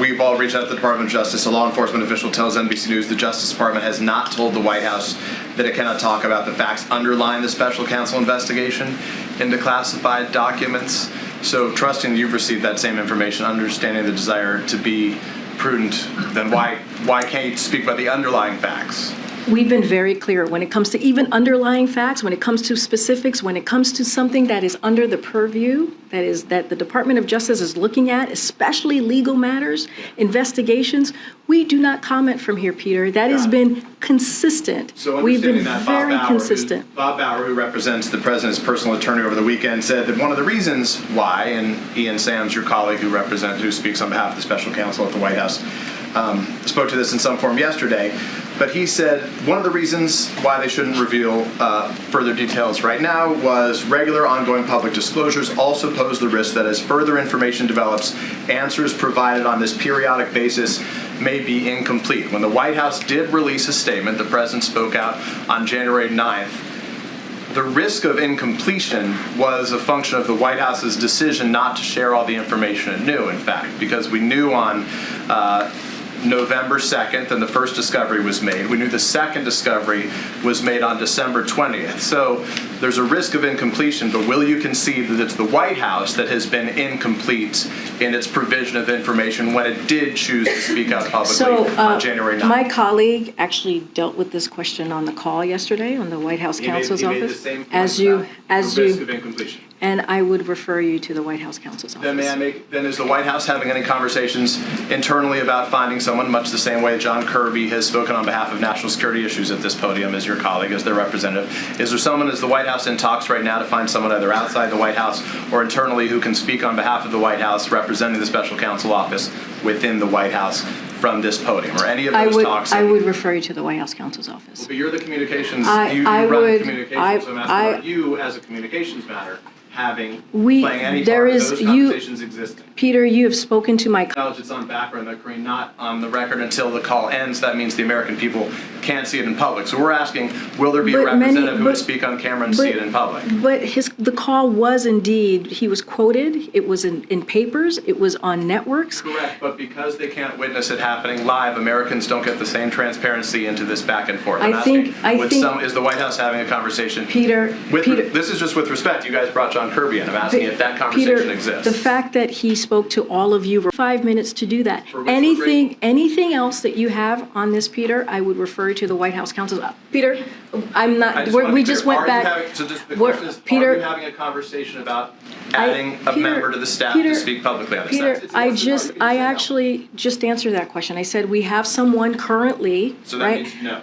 we've all reached out to the Department of Justice. A law enforcement official tells NBC News the Justice Department has not told the White House that it cannot talk about the facts underlying the Special Counsel investigation into classified documents. So trusting you've received that same information, understanding the desire to be prudent, then why can't you speak about the underlying facts? We've been very clear when it comes to even underlying facts, when it comes to specifics, when it comes to something that is under the purview, that the Department of Justice is looking at, especially legal matters, investigations. We do not comment from here, Peter. That has been consistent. So we've been that very consistent. Bob Bauer, who represents the president's personal attorney over the weekend, said that one of the reasons why, and Ian Sams, your colleague who speaks on behalf of the Special Counsel at the White House, spoke to this in some form yesterday, but he said one of the reasons why they shouldn't reveal further details right now was regular ongoing public disclosures also pose the risk that as further information develops, answers provided on this periodic basis may be incomplete. When the White House did release a statement, the president spoke out on January 9th. The risk of incompletion was a function of the White House's decision not to share all the information it knew, in fact, because we knew on November 2nd, and the first discovery was made. We knew the second discovery was made on December 20th. So there's a risk of incompletion, but will you concede that it's the White House that has been incomplete in its provision of information when it did choose to speak out publicly on January 9th? My colleague actually dealt with this question on the call yesterday on the White House counsel's office. Made the same point as you, risk of incompletion. And I would refer you to the White House counsel's office. Then is the White House having any conversations internally about finding someone, much the same way John Kirby has spoken on behalf of national security issues at this podium as your colleague, as their representative? Is there someone, is the White House in talks right now to find someone either outside the White House or internally who can speak on behalf of the White House representing the Special Counsel office within the White House from this podium, or any of those talks? I would refer you to the White House counsel's office. Well, but you're the communications, you run the communications, so I'm asking about you as a communications matter playing any part of those conversations existing. Peter, you have spoken to my... Acknowledge it's on background, that Karine, not on the record until the call ends. That means the American people can't see it in public. So we're asking, will there be a representative who would speak on camera and see it in public? But the call was indeed, he was quoted, it was in papers, it was on networks. Correct, but because they can't witness it happening live, Americans don't get the same transparency into this back and forth. Is the White House having a conversation? Peter, this is just with respect. You guys brought John Kirby in. I'm asking if that conversation exists. The fact that he spoke to all of you for 5 minutes to do that. Anything else that you have on this, Peter, I would refer to the White House counsel. Peter, I'm not. We just went back. Peter, are you having a conversation about adding a member to the staff to speak publicly on this? Peter, I actually just answered that question. I said we have someone currently. So that means no.